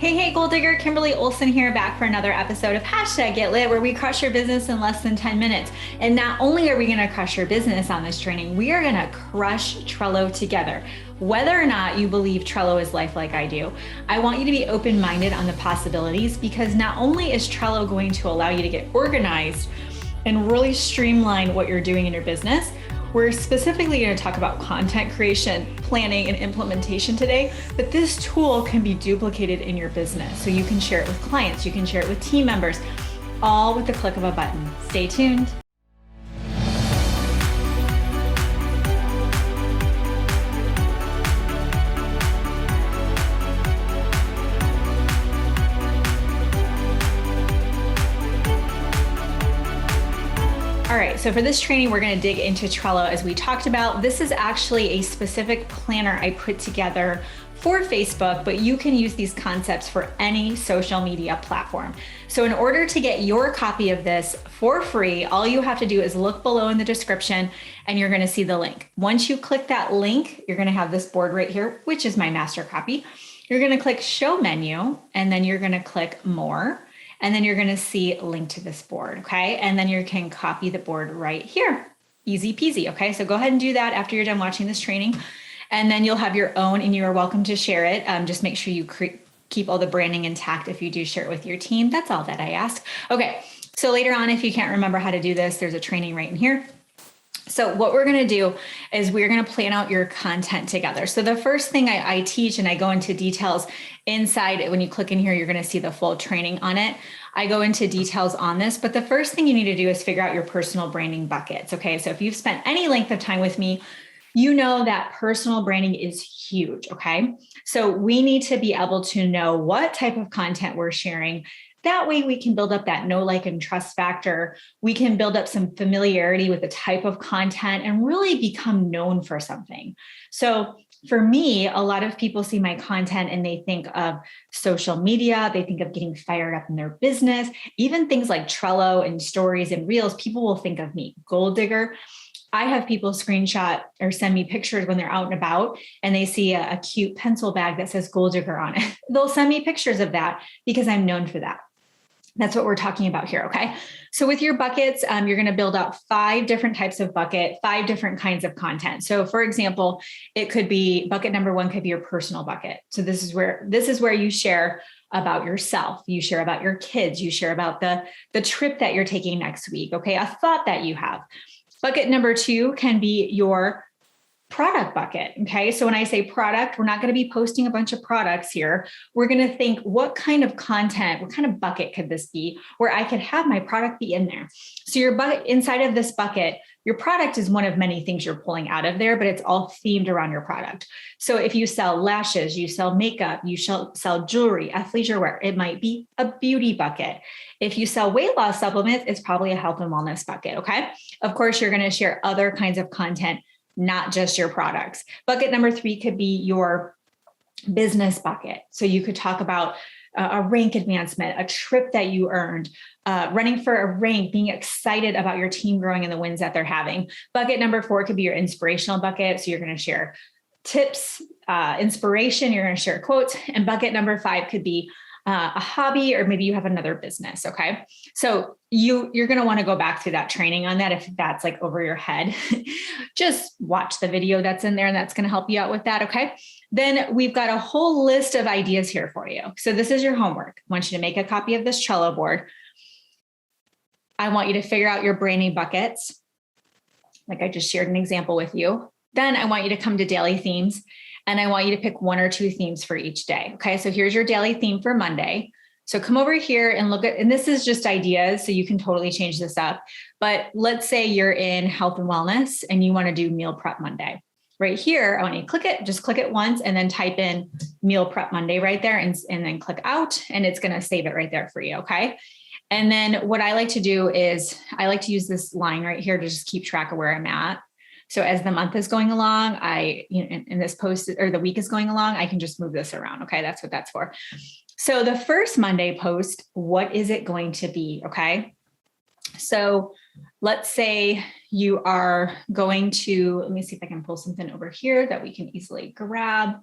Hey, Goal Digger, Kimberly Olson here, back for another episode of #GetLit, where we crush your business in less than 10 minutes. And not only are we going to crush your business on this training, we are going to crush Trello together. Whether or not you believe Trello is life like I do, I want you to be open-minded on the possibilities, because not only is Trello going to allow you to get organized and really streamline what you're doing in your business, we're specifically going to talk about content creation, planning, and implementation today, but this tool can be duplicated in your business. So you can share it with clients, you can share it with team members, all with the click of a button. Stay tuned. All right, so for this training, we're going to dig into Trello. As we talked about, this is actually a specific planner I put together for Facebook, but you can use these concepts for any social media platform. So in order to get your copy of this for free, all you have to do is look below in the description and you're going to see the link. Once you click that link, you're going to have this board right here, which is my master copy. You're going to click Show Menu, and then you're going to click More. And then you're going to see a link to this board, okay? And then you can copy the board right here. Easy peasy, okay? So go ahead and do that after you're done watching this training. And then you'll have your own, and you are welcome to share it. Just make sure you keep all the branding intact if you do share it with your team. That's all that I ask. Okay, so later on, if you can't remember how to do this, there's a training right in here. So what we're going to do is we're going to plan out your content together. So the first thing I teach, and I go into details inside, when you click in here, you're going to see the full training on it. I go into details on this, but the first thing you need to do is figure out your personal branding buckets. Okay, so if you've spent any length of time with me, you know that personal branding is huge. Okay, so we need to be able to know what type of content we're sharing. That way we can build up that know, like, and trust factor. We can build up some familiarity with the type of content and really become known for something. So for me, a lot of people see my content and they think of social media, they think of getting fired up in their business, even things like Trello and stories and reels. People will think of me, Goal Digger. I have people screenshot or send me pictures when they're out and about and they see a cute pencil bag that says Goal Digger on it. They'll send me pictures of that because I'm known for that. That's what we're talking about here, okay? So with your buckets, you're going to build out 5 different types of bucket, 5 different kinds of content. So for example, it could be bucket number 1 could be your personal bucket. So this is where you share about yourself, you share about your kids, you share about the trip that you're taking next week, okay? A thought that you have. Bucket number 2 can be your product bucket. Okay. So when I say product, we're not going to be posting a bunch of products here. We're going to think, what kind of content, what kind of bucket could this be where I could have my product be in there? So your bucket, inside of this bucket, your product is one of many things you're pulling out of there, but it's all themed around your product. So if you sell lashes, you sell makeup, you sell jewelry, athleisure wear, it might be a beauty bucket. If you sell weight loss supplements, it's probably a health and wellness bucket. Okay. Of course, you're going to share other kinds of content, not just your products. Bucket number 3 could be your business bucket. So you could talk about a rank advancement, a trip that you earned, running for a rank, being excited about your team growing and the wins that they're having. Bucket number 4 could be your inspirational bucket. So you're going to share tips, inspiration, you're going to share quotes. And bucket number 5 could be a hobby, or maybe you have another business. Okay. So you're going to want to go back through that training on that. If that's like over your head, just watch the video that's in there and that's going to help you out with that. Okay. Then we've got a whole list of ideas here for you. So this is your homework. I want you to make a copy of this Trello board. I want you to figure out your branding buckets. Like I just shared an example with you. Then I want you to come to daily themes. And I want you to pick 1 or 2 themes for each day. Okay, so here's your daily theme for Monday. So come over here and look at, and this is just ideas, so you can totally change this up. But let's say you're in health and wellness and you want to do meal prep Monday. Right here, I want you to click it, just click it once and then type in meal prep Monday right there and then click out, and it's going to save it right there for you. Okay. And then what I like to do is I like to use this line right here to just keep track of where I'm at. So as the month is going along, in this post, or the week is going along, I can just move this around. Okay. That's what that's for. So the first Monday post, what is it going to be? Okay. So let's say you are going to, let me see if I can pull something over here that we can easily grab.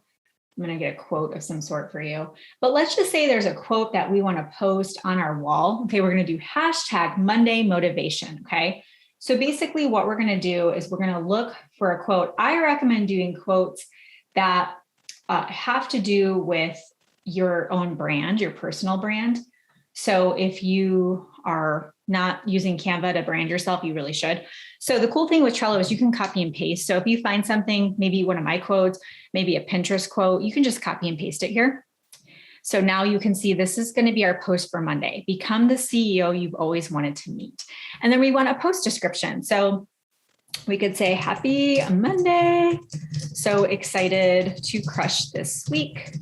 I'm going to get a quote of some sort for you, but let's just say there's a quote that we want to post on our wall. Okay. We're going to do hashtag Monday motivation. Okay. So basically what we're going to do is we're going to look for a quote. I recommend doing quotes that have to do with your own brand, your personal brand. So if you are not using Canva to brand yourself, you really should. So the cool thing with Trello is you can copy and paste. So if you find something, maybe one of my quotes, maybe a Pinterest quote, you can just copy and paste it here. So now you can see this is going to be our post for Monday. Become the CEO you've always wanted to meet. And then we want a post description. So we could say, happy Monday. So excited to crush this week.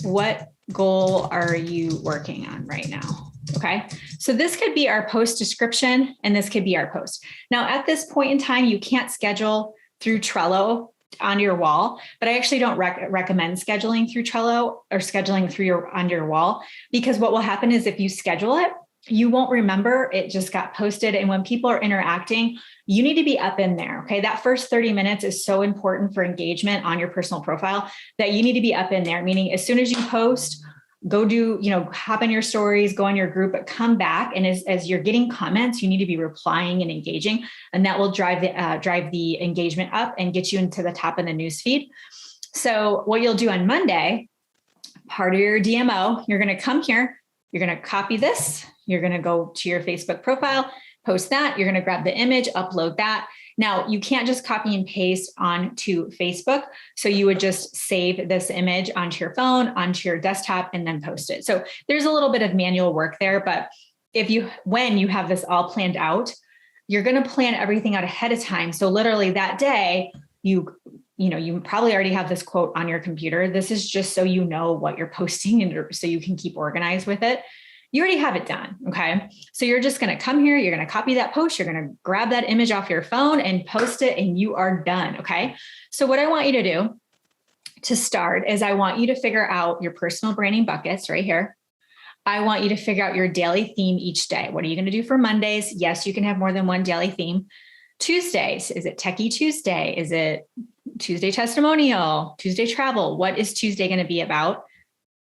What goal are you working on right now? Okay. So this could be our post description, and this could be our post. Now, at this point in time, you can't schedule through Trello on your wall, but I actually don't recommend scheduling through Trello or scheduling through on your wall, because what will happen is if you schedule it, you won't remember it just got posted. And when people are interacting, you need to be up in there. Okay. That first 30 minutes is so important for engagement on your personal profile that you need to be up in there. Meaning as soon as you post, go do, hop in your stories, go on your group, but come back. And as you're getting comments, you need to be replying and engaging, and that will drive the engagement up and get you into the top of the news feed. So what you'll do on Monday, part of your DMO, you're going to come here, you're going to copy this, you're going to go to your Facebook profile, post that, you're going to grab the image, upload that. Now, you can't just copy and paste onto Facebook. So you would just save this image onto your phone, onto your desktop, and then post it. So there's a little bit of manual work there, but when you have this all planned out, you're going to plan everything out ahead of time. So literally that day, you probably already have this quote on your computer. This is just so you know what you're posting and so you can keep organized with it. You already have it done. Okay. So you're just going to come here. You're going to copy that post. You're going to grab that image off your phone and post it, and you are done. Okay. So what I want you to do to start is I want you to figure out your personal branding buckets right here. I want you to figure out your daily theme each day. What are you going to do for Mondays? Yes, you can have more than one daily theme. Tuesdays, is it Techie Tuesday? Is it Tuesday testimonial? Tuesday travel? What is Tuesday going to be about?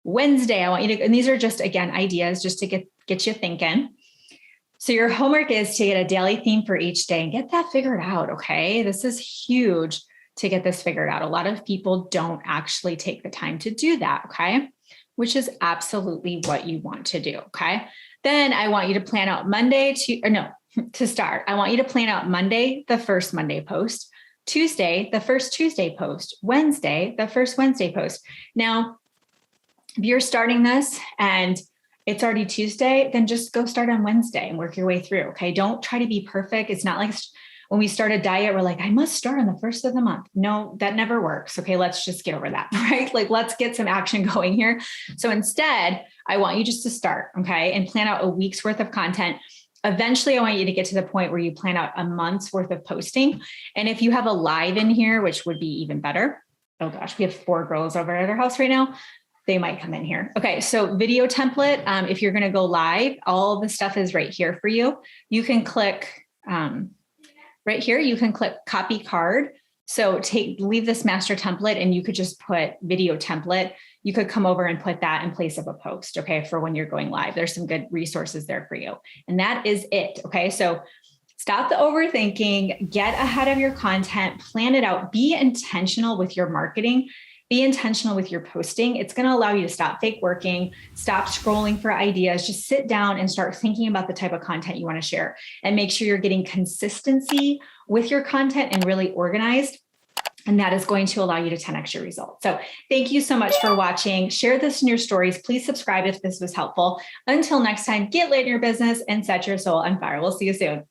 Wednesday, I want you to, and these are just, again, ideas just to get you thinking. So your homework is to get a daily theme for each day and get that figured out. Okay. This is huge to get this figured out. A lot of people don't actually take the time to do that. Okay. Which is absolutely what you want to do. Okay. Then I want you to plan out to start. I want you to plan out Monday, the first Monday post, Tuesday, the first Tuesday post, Wednesday, the first Wednesday post. Now, if you're starting this and it's already Tuesday, then just go start on Wednesday and work your way through. Okay. Don't try to be perfect. It's not like when we start a diet, we're like, I must start on the first of the month. No, that never works. Okay. Let's just get over that, right? Like, let's get some action going here. So instead, I want you just to start. Okay. And plan out a week's worth of content. Eventually, I want you to get to the point where you plan out a month's worth of posting. And if you have a live in here, which would be even better. Oh gosh, we have 4 girls over at our house right now. They might come in here. Okay. So video template. If you're going to go live, all the stuff is right here for you. You can click right here. You can click copy card. So leave this master template and you could just put video template. You could come over and put that in place of a post. Okay. For when you're going live, there's some good resources there for you. And that is it. Okay. So stop the overthinking, get ahead of your content, plan it out, be intentional with your marketing. Be intentional with your posting. It's going to allow you to stop fake working, stop scrolling for ideas, just sit down and start thinking about the type of content you want to share, and make sure you're getting consistency with your content and really organized. And that is going to allow you to 10x your results. So thank you so much for watching. Share this in your stories. Please subscribe if this was helpful. Until next time, get lit in your business and set your soul on fire. We'll see you soon.